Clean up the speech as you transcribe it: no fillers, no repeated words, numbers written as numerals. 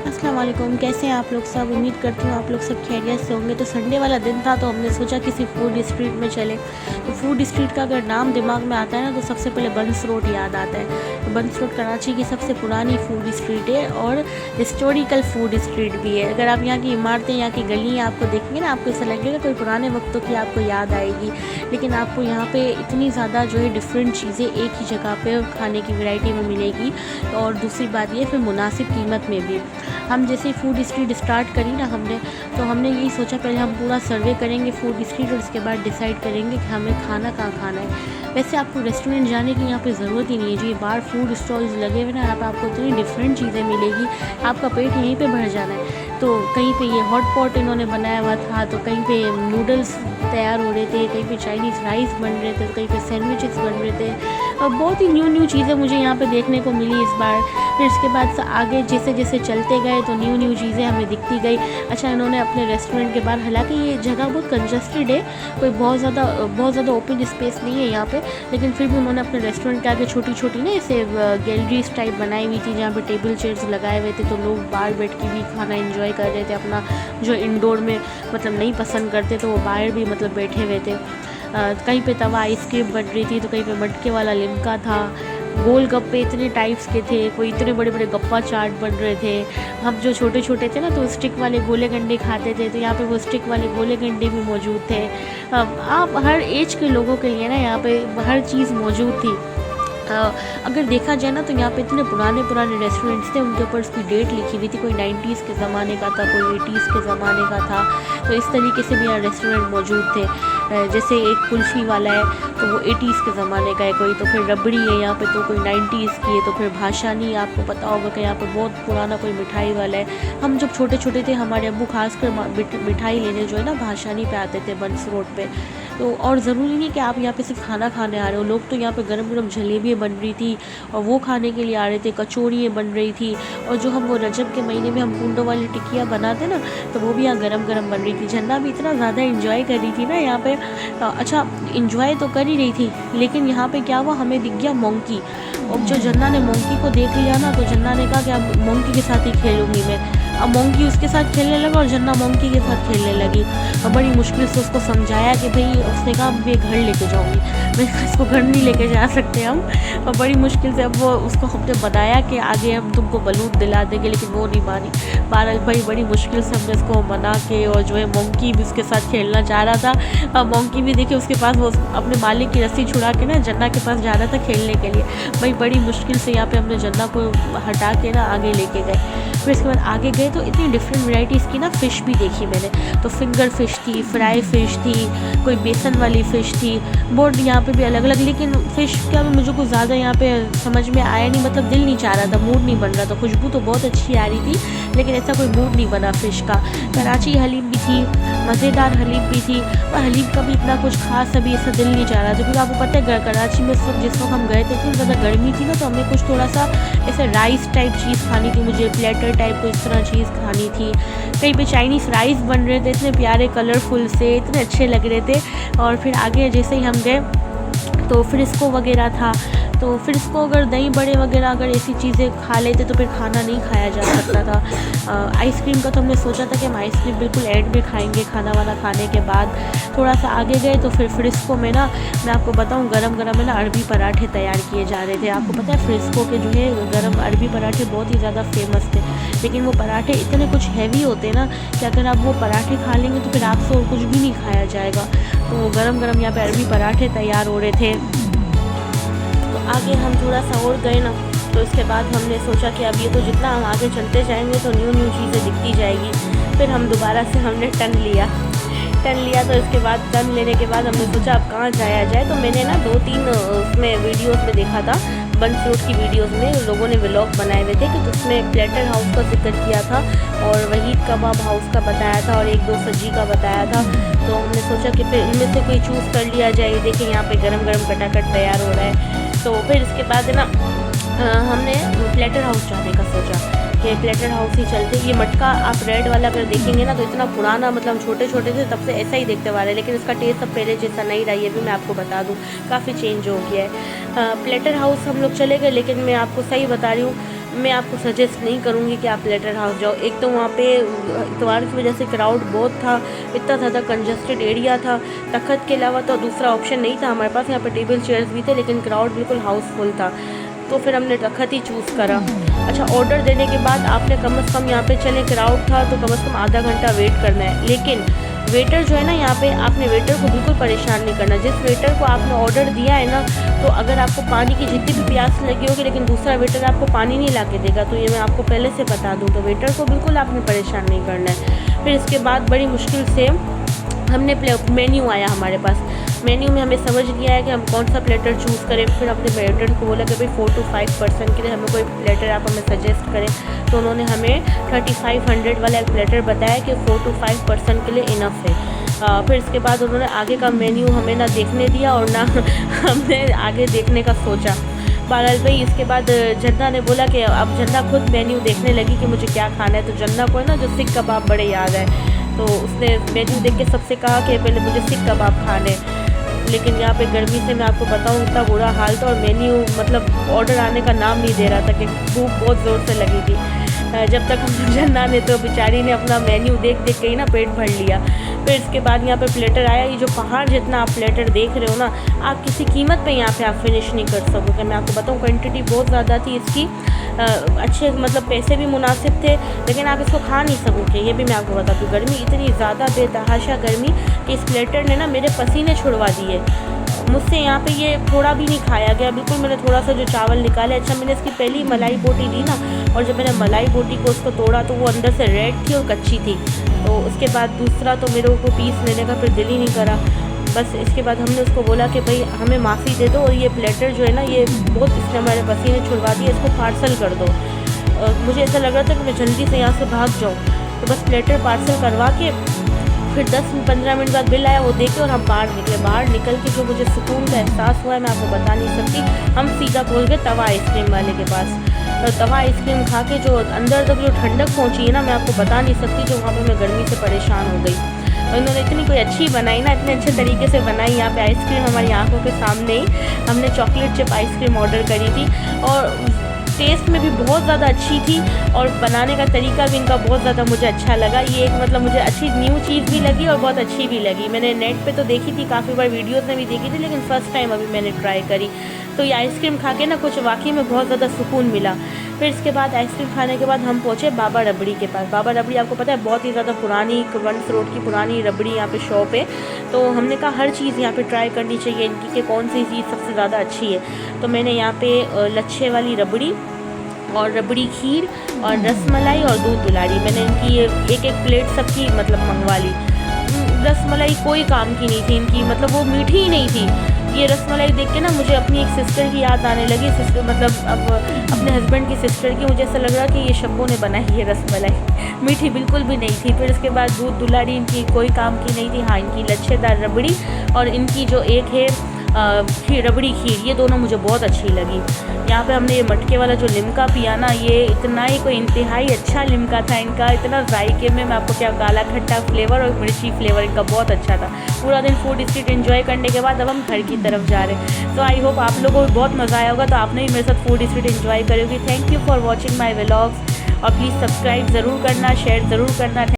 अस्सलाम वालेकुम, कैसे हैं आप लोग सब। उम्मीद करती हूँ आप लोग सब खैरियत से होंगे। तो संडे वाला दिन था तो हमने सोचा किसी फूड स्ट्रीट में चले। तो फूड स्ट्रीट का अगर नाम दिमाग में आता है ना तो सबसे पहले बंस रोड याद आता है। तो बंस रोड कराची की सबसे पुरानी फूड स्ट्रीट है और हिस्टोरिकल फूड स्ट्रीट भी है। अगर आप यहाँ की इमारतें, यहाँ की गलियाँ आपको देखेंगे ना, आपको ऐसा लगेगा कोई पुराने वक्तों की आपको याद आएगी। लेकिन आपको यहाँ पे इतनी ज़्यादा जो है डिफरेंट चीज़ें एक ही जगह पे खाने की वैरायटी में मिलेगी। और दूसरी बात ये फिर मुनासिब कीमत में भी। हम जैसे फूड स्ट्रीट स्टार्ट करी ना हमने, तो हमने यही सोचा पहले हम पूरा सर्वे करेंगे फूड स्ट्रीट और उसके बाद डिसाइड करेंगे कि हमें खाना कहाँ खाना है। वैसे आपको रेस्टोरेंट जाने की यहाँ पे ज़रूरत ही नहीं है। जो ये बाहर फूड स्टॉल्स लगे हुए ना, यहाँ पे आपको इतनी डिफरेंट चीज़ें मिलेगी, आपका पेट यहीं पे भर जाना है। तो कहीं पे ये हॉट पॉट इन्होंने बनाया हुआ था, तो कहीं पे नूडल्स तैयार हो रहे थे, कहीं पे चाइनीज़ राइस बन रहे थे, तो कहीं पे सैंडविचेस बन रहे थे। और बहुत ही न्यू चीज़ें मुझे यहाँ पे देखने को मिली इस बार। फिर इसके बाद आगे जैसे जैसे चलते गए तो न्यू चीज़ें हमें दिखती गई। अच्छा, इन्होंने अपने रेस्टोरेंट के बाहर, हालांकि ये जगह बहुत कंजस्टेड है, कोई बहुत ज़्यादा ओपन स्पेस नहीं है यहाँ पे, लेकिन फिर भी उन्होंने अपने रेस्टोरेंट के आगे छोटी छोटी ना ऐसे गैलरीज टाइप बनाई हुई थी जहाँ पे टेबल चेयर्स लगाए हुए थे, तो लोग बाहर बैठ के भी खाना एंजॉय कर रहे थे अपना। जो इंडोर में मतलब नहीं पसंद करते तो वो बाहर भी मतलब बैठे हुए थे। कहीं पे तवा आइसक्रीम बन रही थी, तो कहीं पे मटके वाला लिमका था। गोल गप्पे इतने टाइप्स के थे, कोई इतने बड़े बड़े गप्पा चाट बन रहे थे। हम जो छोटे छोटे थे ना तो स्टिक वाले गोले गंडे खाते थे, तो यहाँ पे वो स्टिक वाले गोले गंडे भी मौजूद थे। आप हर एज के लोगों के लिए ना यहाँ पे हर चीज़ मौजूद थी। अगर देखा जाए ना तो यहाँ पे इतने पुराने रेस्टोरेंट्स थे, उनके ऊपर उसकी डेट लिखी हुई थी। कोई 90s के ज़माने का था, कोई 80s के ज़माने का था। तो इस तरीके से भी यहाँ रेस्टोरेंट मौजूद थे। जैसे एक कुल्फ़ी वाला है तो वो 80s के ज़माने का है, कोई तो फिर रबड़ी है यहाँ पे, तो कोई 90s की है, तो फिर भाषानी आपको पता होगा कि यहाँ पे बहुत पुराना कोई मिठाई वाला है। हम जब छोटे छोटे थे हमारे अब्बू खासकर मिठाई लेने जो है ना भाषानी पे आते थे बंस रोड पे। तो और ज़रूरी नहीं कि आप यहाँ पे सिर्फ खाना खाने आ रहे हो, लोग तो यहाँ पे गरम गरम जलेबियाँ बन रही थी और वो खाने के लिए आ रहे थे, कचौड़ियाँ बन रही थी। और जो हम वो रजब के महीने में हम पूंडों वाली टिक्कियाँ बनाते ना, तो वो भी यहाँ गरम गरम बन रही थी। झन्ना भी इतना ज़्यादा इंजॉय कर रही थी ना यहाँ पे। अच्छा, इंजॉय तो कर ही रही थी, लेकिन यहाँ पे क्या हुआ, हमें दिख गया मोंकी। और जो जन्ना ने मोंकी को देख लिया ना, तो जन्ना ने कहा कि अब मोंकी के साथ ही खेलूँगी मैं। अब मोंकी उसके साथ खेलने लगा और जन्ना मोंकी के साथ खेलने लगी। और बड़ी मुश्किल से उसको समझाया कि भाई, उसने कहा मैं घर लेके जाऊँगी। मैं इसको घर नहीं लेके जा सकते हम। और बड़ी मुश्किल से अब वो उसको हमने बताया कि आगे हम तुमको बलून दिला देंगे, लेकिन वो नहीं मानी। बहरहाल भाई बड़ी मुश्किल से हमने उसको मना के, और जो है मोंकी भी उसके साथ खेलना चाह रहा था। अब मोंकी भी देखिए उसके पास वो अपने मालिक की रस्सी छुड़ा के ना जन्ना के पास जा रहा था खेलने के लिए। भाई बड़ी मुश्किल से यहाँ पे हमने जन्ना को हटा के ना आगे लेके गए। फिर इसके बाद आगे गए तो इतनी डिफरेंट वैराइटीज़ की ना फ़िश भी देखी मैंने। तो फिंगर फ़िश थी, फ्राई फ़िश थी, कोई बेसन वाली फ़िश थी, बहुत यहाँ पे भी अलग अलग। लेकिन फ़िश का भी मुझे कुछ ज़्यादा यहाँ पे समझ में आया नहीं, मतलब दिल नहीं चाह रहा था, मूड नहीं बन रहा था। खुशबू तो बहुत अच्छी आ रही थी, लेकिन ऐसा कोई मूड नहीं बना फ़िश का। कराची हलीम भी थी, मज़ेदार हलीम भी थी, और हलीम का भी इतना कुछ खास अभी ऐसा दिल नहीं चाह रहा था, क्योंकि आपको पता है कराची में जिस वक्त हम गए थे इतनी ज़्यादा गर्मी थी ना, तो हमें कुछ थोड़ा सा ऐसे राइस टाइप चीज़ खानी थी, मुझे प्लेटर टाइप को इस तरह चीज़ खानी थी। कहीं पे चाइनीज़ राइस बन रहे थे, इतने प्यारे कलरफुल से, इतने अच्छे लग रहे थे। और फिर आगे जैसे ही हम गए तो फ्रिस्को वगैरह था। तो फ्रिस्को अगर दही बड़े वगैरह अगर ऐसी चीज़ें खा लेते तो फिर खाना नहीं खाया जा सकता था। आइसक्रीम का तो हमने सोचा था कि हम आइसक्रीम बिल्कुल एंड में खाएंगे, खाना वाना खाने के बाद। थोड़ा सा आगे गए तो फिर फ्रिस्को में ना, मैं आपको बताऊं, गरम गरम में ना अरबी पराठे तैयार किए जा रहे थे। आपको पता है फ्रिस्को के जो है गरम अरबी पराठे बहुत ही ज़्यादा फेमस थे, लेकिन वो पराठे इतने कुछ हैवी होते ना कि अगर आप वो पराठे खा लेंगे तो फिर आपसे और कुछ भी नहीं खाया जाएगा। तो गरम गरम यहाँ पे अरबी पराठे तैयार हो रहे थे। तो आगे हम थोड़ा सा और गए ना, तो इसके बाद हमने सोचा कि अब ये तो जितना हम आगे चलते जाएंगे तो न्यू चीज़ें दिखती जाएगी। फिर हम दोबारा से हमने टर्न लिया। तो इसके बाद टर्न लेने के बाद हमने सोचा अब कहाँ जाया जाए। तो मैंने ना 2-3 उसमें वीडियोस में देखा था, बंस रोड की वीडियोस में लोगों ने व्लॉग बनाए हुए थे, कि उसमें प्लेटर हाउस का जिक्र किया था और वहीद कबाब हाउस का बताया था और 1-2 सज्जी का बताया था। तो हमने सोचा कि फिर इनमें से कोई चूज़ कर लिया जाए। देखिए यहाँ पे गरम गरम कटाकट तैयार हो रहा है। तो फिर इसके बाद है ना हमने प्लेटर हाउस जाने का सोचा कि प्लेटर हाउस ही चलते। ये मटका आप रेड वाला अगर देखेंगे ना तो इतना पुराना, मतलब छोटे छोटे थे तब से ऐसा ही देखते हुआ है, लेकिन इसका टेस्ट अब पहले जैसा नहीं रहा, ये भी मैं आपको बता दूँ, काफ़ी चेंज हो गया है। प्लेटर हाउस हम लोग चले गए, लेकिन मैं आपको सही बता रही हूँ मैं आपको सजेस्ट नहीं करूँगी कि आप लेटर हाउस जाओ। एक तो वहाँ पे इतवार की वजह से क्राउड बहुत था, इतना ज़्यादा कंजस्टेड एरिया था। तख़्त के अलावा तो दूसरा ऑप्शन नहीं था हमारे पास। यहाँ पे टेबल चेयर्स भी थे लेकिन क्राउड बिल्कुल हाउसफुल था, तो फिर हमने तख़्त ही चूज़ करा। अच्छा, ऑर्डर देने के बाद आपने कम से कम यहाँ पे चले क्राउड था तो कम से कम आधा घंटा वेट करना है, लेकिन वेटर जो है ना यहाँ पे आपने वेटर को बिल्कुल परेशान नहीं करना। जिस वेटर को आपने ऑर्डर दिया है ना, तो अगर आपको पानी की जितनी भी प्यास लगी होगी लेकिन दूसरा वेटर आपको पानी नहीं ला के देगा, तो ये मैं आपको पहले से बता दूँ। तो वेटर को बिल्कुल आपने परेशान नहीं करना है। फिर इसके बाद बड़ी मुश्किल से हमने मेन्यू आया हमारे पास। मेन्यू में हमें समझ नहीं आया कि हम कौन सा प्लेटर चूज़ करें। फिर अपने वेटर को बोला कि भाई 4 to 5 पर्सन के लिए हमें कोई प्लेटर आप हमें सजेस्ट करें, तो उन्होंने हमें 3500 वाला एक प्लेटर बताया कि 4 to 5 पर्सन के लिए इनफ है। फिर इसके बाद उन्होंने आगे का मेन्यू हमें ना देखने दिया और ना हमने आगे देखने का सोचा। बहरहाल भाई इसके बाद जन्ना ने बोला कि अब जन्ना खुद मेन्यू देखने लगी कि मुझे क्या खाना है। तो जन्ना को है ना जो सीख कबाब बड़े याद है, तो उसने मेन्यू देख के सबसे कहा कि पहले मुझे सीख कबाब खाने। लेकिन यहाँ पे गर्मी से मैं आपको बताऊँ इतना बुरा हाल था और मेन्यू मतलब ऑर्डर आने का नाम नहीं दे रहा था कि भूख बहुत ज़ोर से लगी थी। जब तक जन्ना ने तो बेचारी ने अपना मेन्यू देख देख के ही ना पेट भर लिया। फिर इसके बाद यहाँ पे प्लेटर आया। ये जो पहाड़ जितना आप प्लेटर देख रहे हो ना, आप किसी कीमत पे यहाँ पे आप फिनिश नहीं कर सकोगे। मैं आपको बताऊँ क्वांटिटी बहुत ज़्यादा थी इसकी, अच्छे मतलब पैसे भी मुनासिब थे, लेकिन आप इसको खा नहीं सकोगे। ये भी मैं आपको बताती हूँ, गर्मी इतनी ज़्यादा बेतहाशा गर्मी कि इस प्लेटर ने ना मेरे पसीने छुड़वा दिए। मुझसे यहाँ पे ये थोड़ा भी नहीं खाया गया बिल्कुल। मैंने थोड़ा सा जो चावल निकाले, अच्छा मैंने इसकी पहली मलाई बोटी ली ना, और जब मैंने मलाई बोटी को उसको तोड़ा तो वो अंदर से रेड थी और कच्ची थी। तो उसके बाद दूसरा तो मेरे को पीस लेने का फिर दिल ही नहीं करा। बस इसके बाद हमने उसको बोला कि भाई हमें माफ़ी दे दो और ये प्लेटर जो है ना ये बहुत इसने हमारे पसीने छुड़वा दिए, इसको पार्सल कर दो। मुझे ऐसा लग रहा था कि मैं जल्दी से यहाँ से भाग जाऊँ, तो बस प्लेटर पार्सल करवा के फिर 10-15 मिनट बाद बिल आया, वो देखे और हम बाहर निकले। बाहर निकल के जो मुझे सुकून का एहसास हुआ है मैं आपको बता नहीं सकती। हम सीधा पहुंच गए तवा आइसक्रीम वाले के पास। तो तवा आइसक्रीम खा के जो अंदर तक जो ठंडक पहुंची है ना, मैं आपको बता नहीं सकती। जो वहाँ पर मैं गर्मी से परेशान हो गई, और इन्होंने इतनी कोई अच्छी बनाई ना, इतने अच्छे तरीके से बनाई। यहाँ पे आइसक्रीम हमारी आंखों के सामने ही हमने चॉकलेट चिप आइसक्रीम ऑर्डर करी थी, और टेस्ट में भी बहुत ज़्यादा अच्छी थी और बनाने का तरीका भी इनका बहुत ज़्यादा मुझे अच्छा लगा। ये एक मतलब मुझे अच्छी न्यू चीज़ भी लगी और बहुत अच्छी भी लगी। मैंने नेट पे तो देखी थी, काफ़ी बार वीडियोस में भी देखी थी, लेकिन फ़र्स्ट टाइम अभी मैंने ट्राई करी। तो ये आइसक्रीम खा के ना कुछ वाकई में बहुत ज़्यादा सुकून मिला। फिर इसके बाद आइसक्रीम खाने के बाद हम पहुँचे बाबा रबड़ी के पास। बाबा रबड़ी आपको पता है बहुत ही ज़्यादा पुरानी वंश रोड की पुरानी रबड़ी यहाँ पे शॉप है। तो हमने कहा हर चीज़ यहाँ पे ट्राई करनी चाहिए इनकी, कि कौन सी चीज़ सबसे ज़्यादा अच्छी है। तो मैंने यहाँ पे लच्छे वाली रबड़ी और रबड़ी खीर और रसमलाई और दूध दुलारी, मैंने इनकी एक एक प्लेट सबकी मतलब मंगवा ली। रसमलाई कोई काम की नहीं थी इनकी, मतलब वो मीठी ही नहीं थी। ये रसमलाई देख के ना मुझे अपनी एक सिस्टर की याद आने लगी। सिस्टर मतलब अब अपने हस्बैंड की सिस्टर की। मुझे ऐसा लग रहा कि ये शब्बों ने बनाई है रसमलाई, मीठी बिल्कुल भी नहीं थी। फिर इसके बाद दूध दुलारी इनकी कोई काम की नहीं थी। हाँ, इनकी लच्छेदार रबड़ी और इनकी जो एक है रबड़ी खीर, ये दोनों मुझे बहुत अच्छी लगी। यहाँ पे हमने ये मटके वाला जो लिमका पिया ना, ये इतना ही कोई इंतहाई अच्छा लिमका था इनका, इतना जायके में मैं आपको क्या, काला खट्टा फ्लेवर और मिर्ची फ्लेवर इनका बहुत अच्छा था। पूरा दिन फूड स्ट्रीट एंजॉय करने के बाद अब हम घर की तरफ जा रहे हैं। तो आई होप आप लोगों को बहुत मज़ा आया होगा, तो आपने भी मेरे साथ फूड स्ट्रीट एंजॉय करोगी। Thank you for watching my vlogs, और प्लीज़ सब्सक्राइब ज़रूर करना, शेयर ज़रूर करना।